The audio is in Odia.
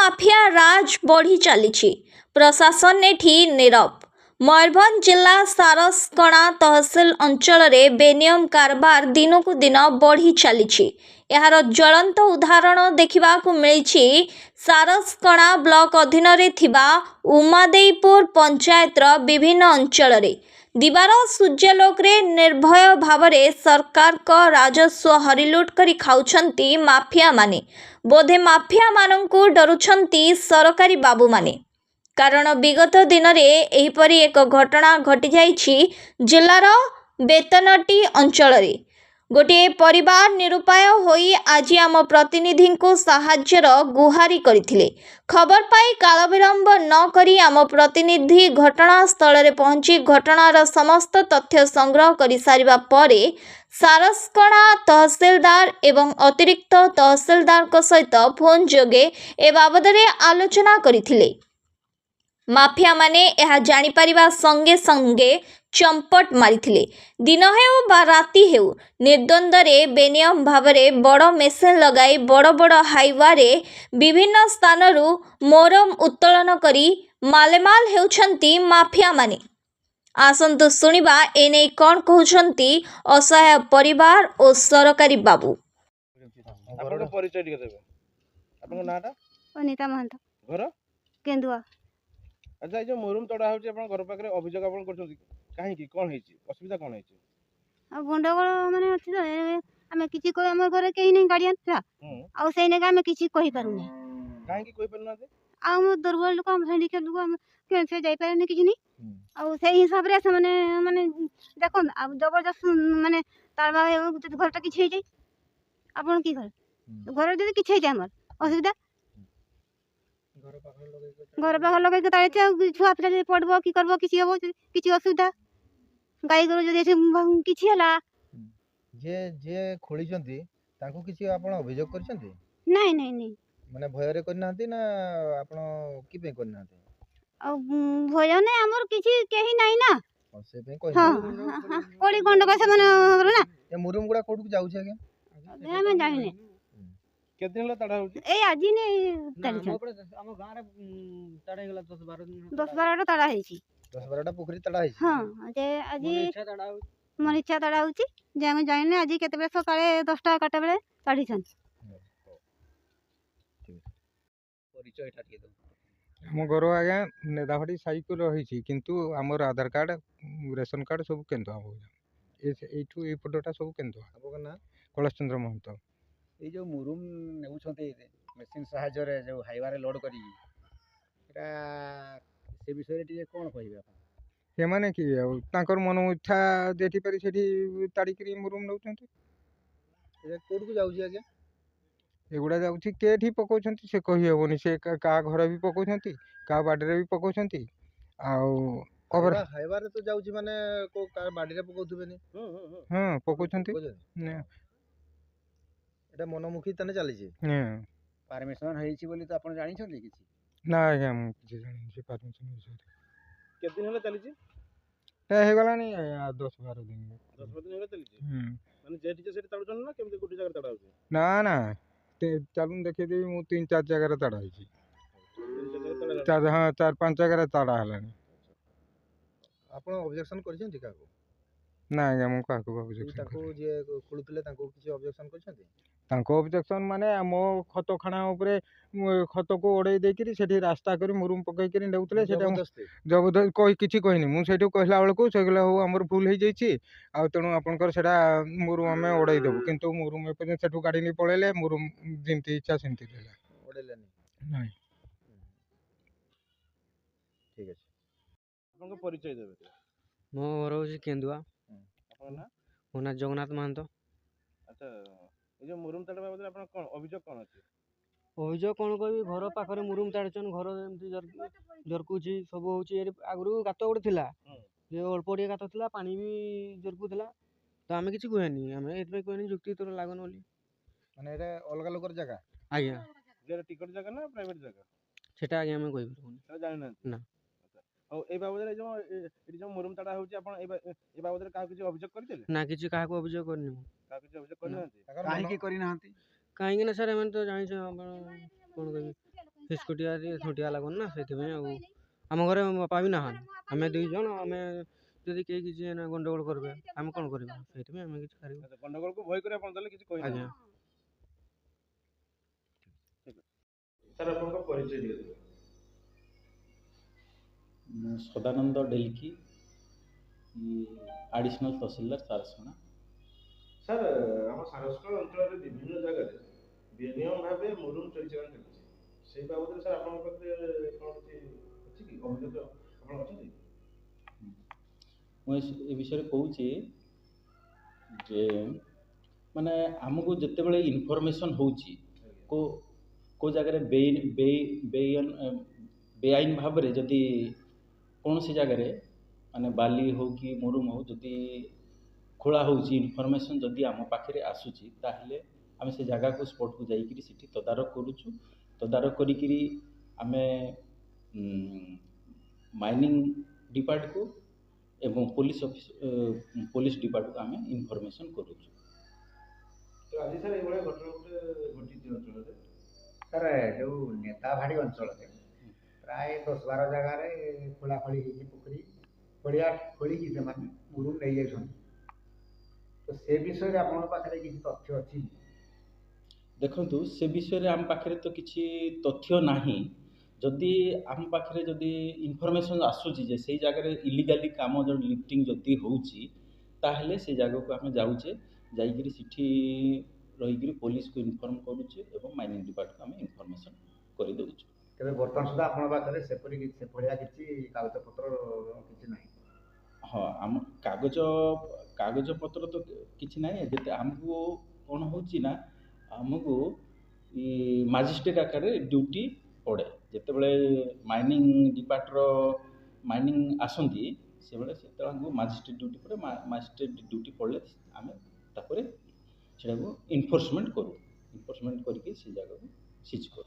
ମାଫିଆ ରାଜ ବଢ଼ି ଚାଲିଛି, ପ୍ରଶାସନ ଏଠି ନୀରବ। ମୟୂରଭଞ୍ଜ ଜିଲ୍ଲା ସାରସକଣା ତହସିଲ ଅଞ୍ଚଳରେ ବେନିୟମ କାରବାର ଦିନକୁ ଦିନ ବଢ଼ି ଚାଲିଛି। ଏହାର ଜ୍ୱଳନ୍ତ ଉଦାହରଣ ଦେଖିବାକୁ ମିଳିଛି ସାରସକଣା ବ୍ଲକ ଅଧୀନରେ ଥିବା ଉମାଦେଇପୁର ପଞ୍ଚାୟତର ବିଭିନ୍ନ ଅଞ୍ଚଳରେ। ଦିବାର ସୂର୍ଯ୍ୟାଲୋକରେ ନିର୍ଭୟ ଭାବରେ ସରକାରଙ୍କ ରାଜସ୍ୱ ହରିଲୁଟ କରି ଖାଉଛନ୍ତି ମାଫିଆମାନେ। ବୋଧେ ମାଫିଆମାନଙ୍କୁ ଡରୁଛନ୍ତି ସରକାରୀ ବାବୁମାନେ। କାରଣ ବିଗତ ଦିନରେ ଏହିପରି ଏକ ଘଟଣା ଘଟିଯାଇଛି ଜିଲ୍ଲାର ବେତନଟି ଅଞ୍ଚଳରେ। ଗୋଟିଏ ପରିବାର ନିରୁପାୟ ହୋଇ ଆଜି ଆମ ପ୍ରତିନିଧିଙ୍କୁ ସାହାଯ୍ୟର ଗୁହାରି କରିଥିଲେ। ଖବର ପାଇ କାଳବିଳମ୍ବ ନ କରି ଆମ ପ୍ରତିନିଧି ଘଟଣାସ୍ଥଳରେ ପହଞ୍ଚି ଘଟଣାର ସମସ୍ତ ତଥ୍ୟ ସଂଗ୍ରହ କରିସାରିବା ପରେ ସାରସକଣା ତହସିଲଦାର ଏବଂ ଅତିରିକ୍ତ ତହସିଲଦାରଙ୍କ ସହିତ ଫୋନ୍ ଯୋଗେ ଏ ବାବଦରେ ଆଲୋଚନା କରିଥିଲେ। ମାଫିଆମାନେ ଏହା ଜାଣିପାରିବା ସଙ୍ଗେ ସଙ୍ଗେ ଚମ୍ପଟ ମାରିଥିଲେ। ଦିନ ହେଉ ବା ରାତି ହେଉ ନିର୍ଦ୍ୱନ୍ଦ୍ୱରେ ବେନିୟମ ଭାବରେ ବଡ଼ ମେସିନ୍ ଲଗାଇ ବଡ଼ ବଡ଼ ହାଇୱାରେ ବିଭିନ୍ନ ସ୍ଥାନରୁ ମୋରମ ଉତ୍ତୋଳନ କରି ମାଲେମାଲ ହେଉଛନ୍ତି ମାଫିଆମାନେ। ଆସନ୍ତୁ ଶୁଣିବା ଏନେଇ କ'ଣ କହୁଛନ୍ତି ଅସହାୟ ପରିବାର ଓ ସରକାରୀ ବାବୁ। ଆପଣଙ୍କ ପରିଚୟ ଟିକେ ଦେବେ। ଆପଣଙ୍କ ନାଁଟା? ଅନିତା ମହାନ୍ତ। ଘର? କେନ୍ଦୁଆ। ଆଚ୍ଛା, ଏଇ ଯୋଉ ମରୁମ ତଡ଼ା ହେଉଛି ଆପଣଙ୍କ ଘର ପାଖରେ, ଅଭିଯୋଗ ଆପଣ କରୁଛନ୍ତି, କାହିଁକି, କ'ଣ ହେଇଛି, ଅସୁବିଧା କ'ଣ ହେଇଛି? ଆଉ ଗଣ୍ଡଗୋଳ ମାନେ ଅଛି ତ, ଆମେ କିଛି ଆମ ଘରେ କେହି ନାହିଁ, ଗାର୍ଡିଆନ୍ ଥିଲା। ଆଉ ସେଇ ନାକି ଆମେ କିଛି କହିପାରୁନି। କାହିଁକି କହିପାରୁନାହାନ୍ତି? ଆଉ ଆମ ଦୁର୍ବଳ ଲୋକ, ଆମ ହ୍ୟାଣ୍ଡିକ୍ୟାପ ଲୋକ, ଆମେ ସେ ଯାଇପାରେନି କିଛି ନାହିଁ। ଆଉ ସେଇ ହିସାବରେ ସେମାନେ ମାନେ ଦେଖନ୍ତୁ, ଆଉ ଜବରଦସ୍ତ ମାନେ ତାର ଘରଟା କିଛି ହେଇଯାଏ, ଆପଣ କି ଘରେ ଯଦି କିଛି ହେଇଯାଏ ଆମର ଅସୁବିଧା, ଘର ପାଖରେ ଲଗେଇକି ତାড়িছে। ଆଉ ଛୁଆ ପିଲା ଯଦି ପଡ଼ିବ କି କରିବ, କିଛି ହବ, କିଛି ଅସୁବିଧା, ଗାଈ ଗୋରୁ ଯଦି ଏଠି କିଛି ହେଲା, ଯିଏ ଖୋଳିଛନ୍ତି ତାଙ୍କୁ କିଛି ଆପଣ ଅଭିଯୋଗ କରିଛନ୍ତି? ନାଇଁ ନାଇଁ ନାଇଁ। ମାନେ ଭୟରେ କରିନାହାନ୍ତି ନା ଆପଣ କି ପାଇଁ କରିନାହାନ୍ତି? ଆଉ ଭୟ ନାହିଁ, ଆମର କିଛି କେହି ନାହିଁ ନା, ସେ ପାଇଁ ହଁ କହିନାହାନ୍ତି। କୋଡ଼ି ଗଣ୍ଡକ ସେମାନଙ୍କର ନା। ଏ ମୁରୁମ ଗୁଡା କୋଉଠୁ ଯାଉଛି ଆଜ୍ଞା? ଆମେ ଜାଣିନି। କେତେ ଦିନ ହେଲା ତାଡ଼ା ହେଉଛି? ଏଇ ଆଜି ନେଇ ଆମ ଗାଁରେ ତାଡ଼ା ହେଇଗଲା 10-12ଟା ତାଡ଼ା ହେଇଛି। 10-12ଟା ପୋଖରୀ ତାଡ଼ା ହେଇଛି। ହଁ, ଯେ ଆଜି ମନ ଇଚ୍ଛା ତାଡ଼ା ହେଉଛି ଯେ ଆମେ ଜାଣିନି। ଆଜି କେତେବେଳେ ସକାଳେ 10ଟା 11ଟା ବେଳେ ତାଡ଼ିଛନ୍ତି। ଆମ ଘର ଆଜ୍ଞା ନେଦାଭାଟି ସାଇକୁ ରହିଛି, କିନ୍ତୁ ଆମର ଆଧାର କାର୍ଡ଼ ରେସନ କାର୍ଡ଼ ସବୁ କେନ୍ଦୁଆ। ଏଇଠୁ ଏଇ ଫଟୋଟା ସବୁ କେନ୍ଦୁଆ। ଆପଣଙ୍କ ନାଁ? କୈଳାସ ଚନ୍ଦ୍ର ମହନ୍ତ। ଏଇ ଯେଉଁ ମୁରୁମ ନେଉଛନ୍ତି ମେସିନ୍ ସାହାଯ୍ୟରେ, ଯେଉଁ ହାଇୱାରେ ଲୋଡ଼ କରିକି, ଏଇଟା ସେ ବିଷୟରେ ଟିକେ କ'ଣ କହିବେ ଆପଣ? ସେମାନେ କି ଆଉ ତାଙ୍କର ମନ ଇଚ୍ଛା ଯେଠି ପାରି ସେଠି ତାଡ଼ିକିରି ମୁରୁମ ନେଉଛନ୍ତି। ଏଇଟା କୋଉଠକୁ ଯାଉଛି ଆଜ୍ଞା? ଏଗୁଡ଼ା ଯାଉଛି କେଠି ପକାଉଛନ୍ତି ସେ କହିହେବନି। ସେ କାହା ଘରେ ବି ପକାଉଛନ୍ତି, କାହା ବାଡ଼ିରେ ବି ପକାଉଛନ୍ତି। ଆଉ ହାଇୱାରେ ତ ଯାଉଛି, ମାନେ କୋଉ କାହା ବାଡ଼ିରେ ପକାଉଥିବେନି? ହଁ, ପକାଉଛନ୍ତି। ଏଟା ମନମୁଖୀ ତାହେଲେ ଚାଲିଛି। ପାରମିଶନ ହେଇଛି ବୋଲି ତ ଆପଣ ଜାଣିଛନ୍ତି କିଛି? ନା ଆଜ୍ଞା, ମୁଁ କିଛି ଜାଣିନି ସେ ପାରମିଶନ ବିଷୟରେ। କେତେ ଦିନ ହେଲା ଚାଲିଛି? ହେଇଗଲାଣି 10-12 ଦିନ। 10-12 ଦିନ ହେଲା ଚାଲିଛି। ମାନେ ଯେଠି ସେଠି ତାଡ଼ୁଛନ୍ତି ନା କେମିତି ଗୋଟେ ଜାଗାରେ ତାଡ଼ା ହେଉଛି? ନା ନା, ଚାଲୁନ ଦେଖେଇଦେବି। ମୁଁ 3-4 ଜାଗାରେ ତାଡ଼ା ହେଇଛି। 4-5 ଜାଗାରେ ତାଡ଼ା ହେଲାଣି। ଆପଣ ଅବଜେକ୍ସନ କରିଛନ୍ତି କାହାକୁ? ନା ଆଜ୍ଞା, ମୁଁ କାହାକୁ ଅବଜେକ୍ସନ ତାଙ୍କୁ ଯିଏ ଖୋଳୁଥିଲେ ତାଙ୍କୁ କିଛି ଅବଜେକ୍ସନ କରିଛନ୍ତି? ତାଙ୍କ ଅବଜେକ୍ସନ ମାନେ ମୋ ଖତଖାନା ଉପରେ ଖତକୁ ଓଡ଼େଇ ଦେଇକିରି ସେଠି ରାସ୍ତା କରି ମୁରୁମ ପକେଇକିରି ନେଉଥିଲେ। ସେଟା ଜବରଦସ୍ତ କିଛି କହିନି। ମୁଁ ସେଇଠୁ କହିଲା ବେଳକୁ ସେ କହିଲା ହଉ ଆମର ଭୁଲ ହେଇଯାଇଛି, ଆଉ ତେଣୁ ଆପଣଙ୍କର ସେଇଟା ମୁରୁମ ଆମେ ଓଡ଼େଇ ଦେବୁ। କିନ୍ତୁ ମୁରୁମ ଏପର୍ଯ୍ୟନ୍ତ ସେଠୁ ଗାଡ଼ି ନେଇ ପଳେଇଲେ। ମୁରୁମ ଯେମିତି ଇଚ୍ଛା ସେମିତି ଦେଲା, ଓଡ଼େଇଲେନି? ନାଇଁ। ଠିକ ଅଛି, ଆପଣଙ୍କ ପରିଚୟ ଦେବେ। ମୋ ଘର ହେଉଛି କେନ୍ଦୁଆ। ଆପଣଙ୍କ ନାଁ? ମୋ ନାଁ ଜଗନ୍ନାଥ ମହାନ୍ତ। ଆଚ୍ଛା, ଏଇ ଯୋଉ ମୁରୁମ ତାଡ଼ା ବାବଦରେ ଆପଣ କ'ଣ ଅଭିଯୋଗ କ'ଣ ଅଛି? ଅଭିଯୋଗ କ'ଣ କହିବି, ଘର ପାଖରେ ମୁରୁମ ତାଡ଼ୁଛନ୍ତି, ଘର ଏମିତି ଜରକୁଛି, ସବୁ ହେଉଛି। ଆଗରୁ ଗାତ ଗୋଟେ ଥିଲା, ଯେ ଅଳ୍ପ ଟିକେ ଗାତ ଥିଲା, ପାଣି ବି ଜରକୁଥିଲା, ତ ଆମେ କିଛି କୁହେନି। ଆମେ ଏଥିପାଇଁ କୁହେନି ଯୁକ୍ତି ତୋର ଲାଗୁନି ବୋଲି। ମାନେ ଏଇଟା ଅଲଗା ଲୋକର ଜାଗା? ଆଜ୍ଞା। ଟିକଟ ଜାଗା ନା ପ୍ରାଇଭେଟ ଜାଗା? ସେଟା ଆଜ୍ଞା ଆମେ କହିପାରିବୁନି। ସେଟା ଜାଣିନାହାନ୍ତି? ନା। ଆଉ ଏଇ ବାବଦରେ ଏଠି ଯୋଉ ମୁରୁମ ତାଡ଼ା ହେଉଛି, ଆପଣ ଏ ବାବଦରେ କାହାକୁ କିଛି ଅଭିଯୋଗ କରିଥିଲେ? ନା, କିଛି କାହାକୁ ଅଭିଯୋଗ କରିନି। କାହାକୁ କିଛି ଅଭିଯୋଗ କରିନାହାନ୍ତି? କାହିଁକି କରିନାହାନ୍ତି? କାହିଁକି ନା ସାର୍, ଏମାନେ ତ ଜାଣିଛ, ଆପଣ କ'ଣ କହିବି, ଫିସ୍କୁଟିଆ ଥୁଣ୍ଟିଆ ଲାଗୁନି ନା ସେଥିପାଇଁ। ଆଉ ଆମ ଘରେ ମୋ ବାପା ବି ନାହାନ୍ତି, ଆମେ 2 ଜଣ। ଆମେ ଯଦି କେହି କିଛି ଏଇନା ଗଣ୍ଡଗୋଳ କରିବେ ଆମେ କ'ଣ କରିବା? ସେଇଥିପାଇଁ ଆମେ କିଛି କରିବୁ। ଆଚ୍ଛା, ଗଣ୍ଡଗୋଳକୁ ଭୟ କରି ଆପଣ ତାହେଲେ କିଛି କହିନାହାନ୍ତି। ଆଜ୍ଞା। ସାର୍ ଆପଣଙ୍କ ପରିଚୟ ଦିଅନ୍ତୁ। ମୁଁ ସଦାନନ୍ଦ ଡେଲକି, ଆଡ଼ିସନାଲ୍ ତହସିଲଦାର ସାରସକଣା। ସାର୍ ଆମ ସାରସ୍କଳ ଅଞ୍ଚଳରେ ବିଭିନ୍ନ ଜାଗାରେ ବେନିୟମ ଭାବେ ମୁରୁମ ଚୋରି ଚାଲାଣ ଚାଲିଛି। ସେଇ ବାବଦରେ ସାର୍ ଆପଣଙ୍କ ପାଖରେ କ'ଣ କିଛି ଅଛି କି ଅଭିଯୋଗ ଆପଣ ଅଛନ୍ତି? ମୁଁ ଏ ବିଷୟରେ କହୁଛି ଯେ ମାନେ ଆମକୁ ଯେତେବେଳେ ଇନଫର୍ମେସନ୍ ହେଉଛି କେଉଁ ଜାଗାରେ ବେଆଇନ ଭାବରେ ଯଦି କୌଣସି ଜାଗାରେ ମାନେ ବାଲି ହଉ କି ମୁରୁମ ହଉ ଯଦି ଖୋଳା ହେଉଛି, ଇନଫର୍ମେସନ୍ ଯଦି ଆମ ପାଖରେ ଆସୁଛି ତାହେଲେ ଆମେ ସେ ଜାଗାକୁ ସ୍ପଟକୁ ଯାଇକିରି ସେଠି ତଦାରଖ କରୁଛୁ। ତଦାରଖ କରିକିରି ଆମେ ମାଇନିଂ ଡିପାର୍ଟକୁ ଏବଂ ପୋଲିସ ଡିପାର୍ଟକୁ ଆମେ ଇନଫର୍ମେସନ୍ କରୁଛୁ। ତ ଆଜି ସାର୍ ଏଇଭଳିଆ ଘଟଣା ଗୋଟେ ଘଟିଛି ଅଞ୍ଚଳରେ। ସାର୍ ଯେଉଁ ନେତାଭାଡ଼ି ଅଞ୍ଚଳରେ ପ୍ରାୟ 10-12 ଜାଗାରେ ଖୋଳାଖୋଳି ହେଇଛି, ପୋଖରୀ ଖୋଳିଆ ଖୋଳିକି ସେମାନେ ମୁରୁମ ନେଇଯାଉଛନ୍ତି। ତ ସେ ବିଷୟରେ ଆପଣଙ୍କ ପାଖରେ କିଛି ତଥ୍ୟ ଅଛି? ଦେଖନ୍ତୁ, ସେ ବିଷୟରେ ଆମ ପାଖରେ ତ କିଛି ତଥ୍ୟ ନାହିଁ। ଯଦି ଆମ ପାଖରେ ଯଦି ଇନଫର୍ମେସନ୍ ଆସୁଛି ଯେ ସେଇ ଜାଗାରେ ଇଲିଗାଲି କାମ ଯେଉଁ ଲିଫ୍ଟିଂ ଯଦି ହେଉଛି, ତାହେଲେ ସେ ଜାଗାକୁ ଆମେ ଯାଉଛେ, ଯାଇକିରି ସେଠି ରହିକିରି ପୋଲିସକୁ ଇନଫର୍ମ କରୁଛେ ଏବଂ ମାଇନିଂ ଡିପାର୍ଟକୁ ଆମେ ଇନଫର୍ମେସନ୍ କରିଦେଉଛୁ। ତେବେ ବର୍ତ୍ତମାନ ସୁଦ୍ଧା ଆପଣଙ୍କ ପାଖରେ ସେଭଳିଆ କିଛି କାଗଜପତ୍ର କିଛି ନାହିଁ? ହଁ, ଆମ କାଗଜପତ୍ର ତ କିଛି ନାହିଁ। ଯେତେ ଆମକୁ କ'ଣ ହେଉଛି ନା, ଆମକୁ ମାଜିଷ୍ଟ୍ରେଟ୍ ଆକାରରେ ଡ୍ୟୁଟି ପଡ଼େ। ଯେତେବେଳେ ମାଇନିଂ ଡିପାର୍ଟର ମାଇନିଂ ଆସନ୍ତି ସେତେବେଳେ ଆମକୁ ମାଜିଷ୍ଟ୍ରେଟ୍ ଡ୍ୟୁଟି ପଡ଼େ। ମାଜିଷ୍ଟ୍ରେଟ୍ ଡ୍ୟୁଟି ପଡ଼ିଲେ ଆମେ ତାପରେ ସେଟାକୁ ଇନଫୋର୍ସମେଣ୍ଟ କରୁ। ଇନଫୋର୍ସମେଣ୍ଟ କରିକି ସେ ଜାଗାକୁ ସିଜ୍ କରୁ।